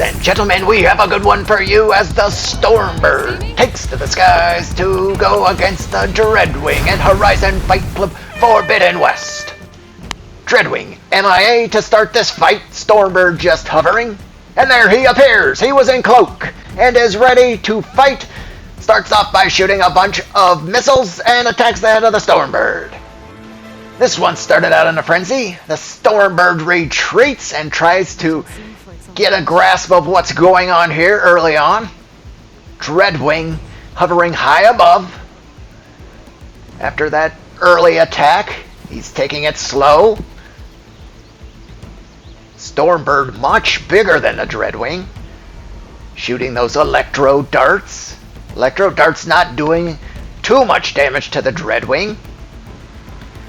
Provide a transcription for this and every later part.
Ladies and gentlemen, we have a good one for you as the Stormbird takes to the skies to go against the Dreadwing and Horizon Fight Club Forbidden West. Dreadwing MIA to start this fight, Stormbird just hovering, and there he appears. He was in cloak and is ready to fight. Starts off by shooting a bunch of missiles and attacks the head of the Stormbird. This one started out in a frenzy. The Stormbird retreats and tries to get a grasp of what's going on here early on. Dreadwing hovering high above. After that early attack, he's taking it slow. Stormbird much bigger than the Dreadwing, shooting those electro darts. Electro darts not doing too much damage to the Dreadwing.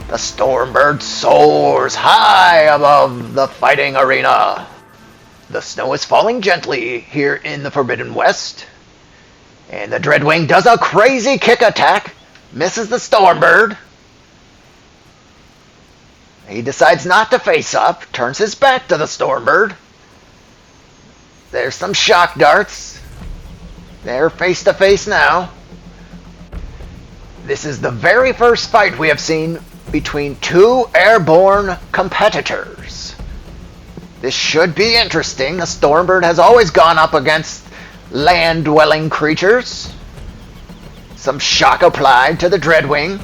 The Stormbird soars high above the fighting arena. The snow is falling gently here in the Forbidden West. And the Dreadwing does a crazy kick attack, misses the Stormbird. He decides not to face up, turns his back to the Stormbird. There's some shock darts. They're face to face now. This is the very first fight we have seen between two airborne competitors. This should be interesting. The Stormbird has always gone up against land-dwelling creatures. Some shock applied to the Dreadwing.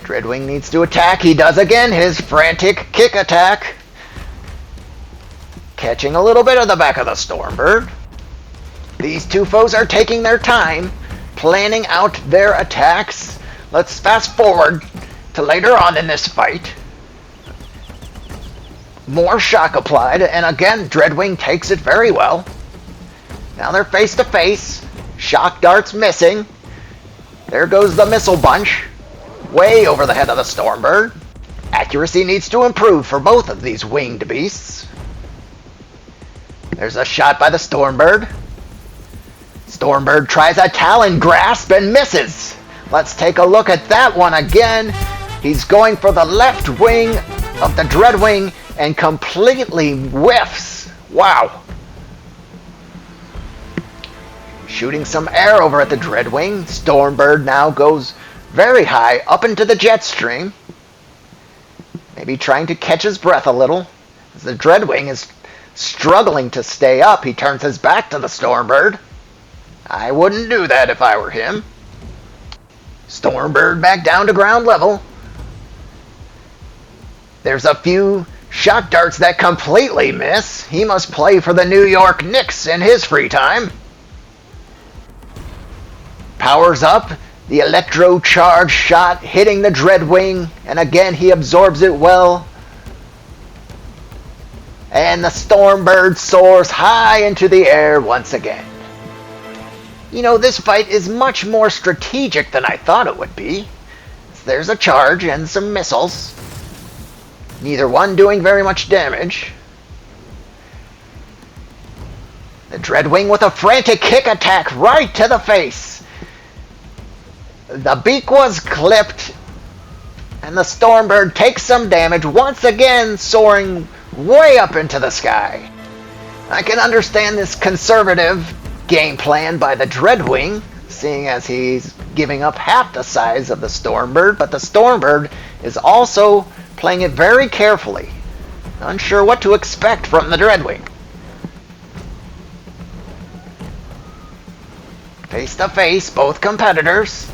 Dreadwing needs to attack. He does again, his frantic kick attack. Catching a little bit of the back of the Stormbird. These two foes are taking their time, planning out their attacks. Let's fast forward to later on in this fight. More shock applied, and again, Dreadwing takes it very well. Now they're face to face. Shock darts missing. There goes the missile bunch. Way over the head of the Stormbird. Accuracy needs to improve for both of these winged beasts. There's a shot by the Stormbird. Stormbird tries a Talon grasp and misses. Let's take a look at that one again. He's going for the left wing of the Dreadwing and completely whiffs. Wow. Shooting some air over at the Dreadwing. Stormbird now goes very high up into the jet stream. Maybe trying to catch his breath a little. As the Dreadwing is struggling to stay up, he turns his back to the Stormbird. I wouldn't do that if I were him. Stormbird back down to ground level. There's a few shock darts that completely miss. He must play for the New York Knicks in his free time. Powers up. The electro charge shot hitting the Dreadwing, and again he absorbs it well. And the Stormbird soars high into the air once again. You know, this fight is much more strategic than I thought it would be. There's a charge and some missiles. Neither one doing very much damage. The Dreadwing with a frantic kick attack right to the face. The beak was clipped, and the Stormbird takes some damage, once again soaring way up into the sky. I can understand this conservative game plan by the Dreadwing, seeing as he's giving up half the size of the Stormbird, but the Stormbird is also playing it very carefully, unsure what to expect from the Dreadwing. Face to face, both competitors.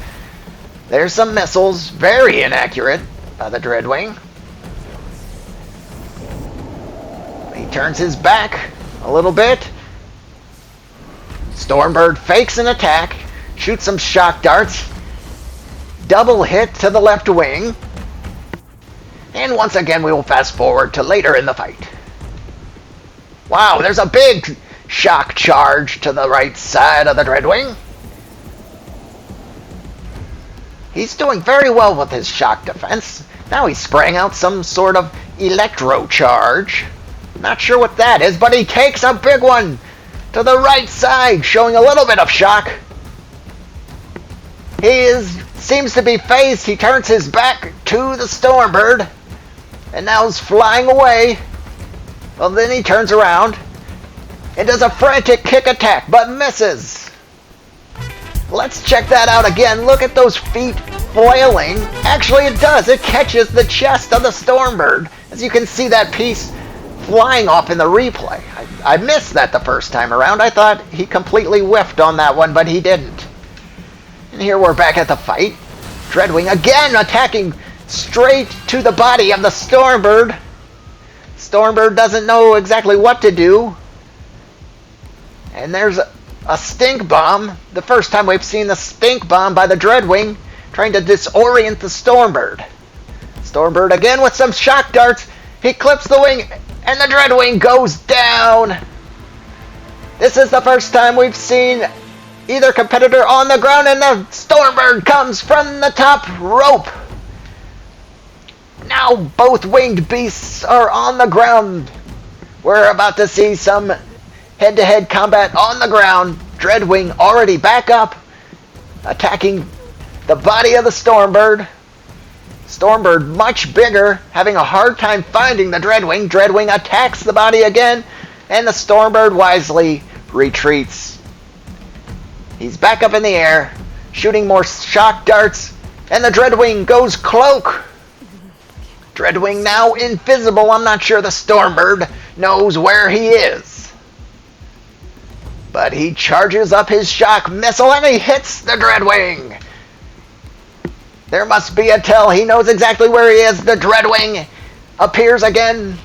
There's some missiles, very inaccurate by the Dreadwing. He turns his back a little bit. Stormbird fakes an attack, shoots some shock darts. Double hit to the left wing. And once again we will fast forward to later in the fight. Wow, there's a big shock charge to the right side of the Dreadwing. He's doing very well with his shock defense. Now he's spraying out some sort of electro charge. Not sure what that is, but he takes a big one to the right side, showing a little bit of shock. Seems to be phased. He turns his back to the Stormbird and now is flying away. Well, then he turns around and does a frantic kick attack, but misses. Let's check that out again. Look at those feet flailing. Actually, it does. It catches the chest of the Stormbird. As you can see that piece flying off in the replay. I missed that the first time around. I thought he completely whiffed on that one, but he didn't. And here we're back at the fight. Dreadwing again attacking straight to the body of the Stormbird. Stormbird doesn't know exactly what to do. And there's a stink bomb. The first time we've seen the stink bomb by the Dreadwing trying to disorient the Stormbird. Stormbird again with some shock darts. He clips the wing and the Dreadwing goes down. This is the first time we've seen either competitor on the ground, and the Stormbird comes from the top rope. Now both winged beasts are on the ground. We're about to see some head-to-head combat on the ground. Dreadwing already back up, attacking the body of the Stormbird. Stormbird much bigger, having a hard time finding the Dreadwing. Dreadwing attacks the body again, and the Stormbird wisely retreats. He's back up in the air, shooting more shock darts, and the Dreadwing goes cloak. Dreadwing now invisible. I'm not sure the Stormbird knows where he is. But he charges up his shock missile and he hits the Dreadwing. There must be a tell. He knows exactly where he is. The Dreadwing appears again.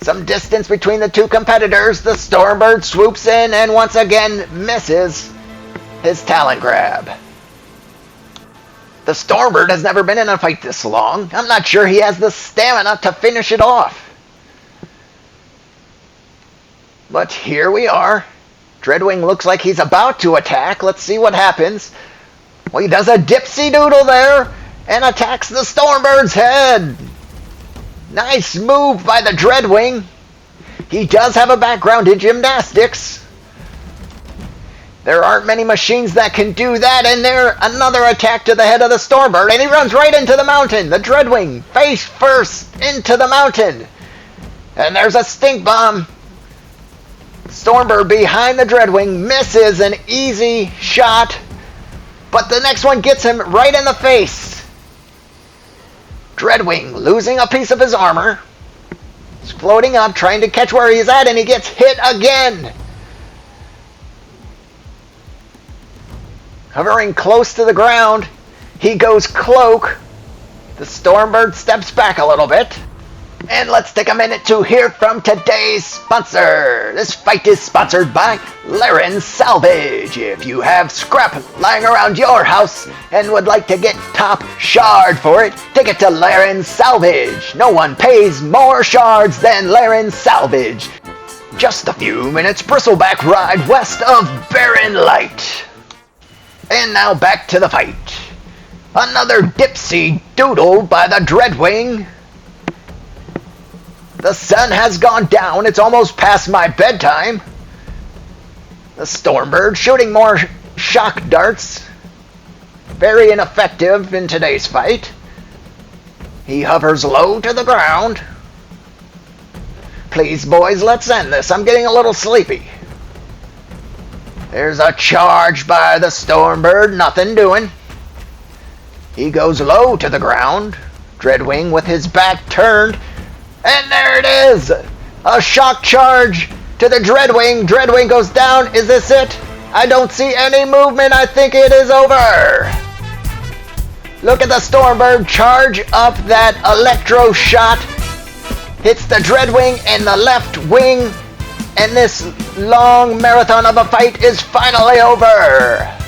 Some distance between the two competitors. The Stormbird swoops in and once again misses his talon grab. The Stormbird has never been in a fight this long. I'm not sure he has the stamina to finish it off. But here we are. Dreadwing looks like he's about to attack. Let's see what happens. Well, he does a dipsy doodle there and attacks the Stormbird's head. Nice move by the Dreadwing. He does have a background in gymnastics. There aren't many machines that can do that, and there another attack to the head of the Stormbird, and he runs right into the mountain. The Dreadwing face first into the mountain. And there's a stink bomb. Stormbird behind the Dreadwing misses an easy shot, but the next one gets him right in the face. Dreadwing losing a piece of his armor. He's floating up, trying to catch where he's at, and he gets hit again. Hovering close to the ground, he goes cloak. The Stormbird steps back a little bit. And let's take a minute to hear from today's sponsor. This fight is sponsored by Laren Salvage. If you have scrap lying around your house and would like to get top shard for it, take it to Laren Salvage. No one pays more shards than Laren Salvage. Just a few minutes bristleback ride west of Barren Light. And now back to the fight. Another dipsy doodle by the Dreadwing. The sun has gone down. It's almost past my bedtime. The Stormbird shooting more shock darts. Very ineffective in today's fight. He hovers low to the ground. Please, boys, let's end this. I'm getting a little sleepy. There's a charge by the Stormbird. Nothing doing. He goes low to the ground. Dreadwing with his back turned. And there it is! A shock charge to the Dreadwing. Dreadwing goes down. Is this it? I don't see any movement. I think it is over. Look at the Stormbird charge up that electro shot. Hits the Dreadwing in the left wing. And this long marathon of a fight is finally over.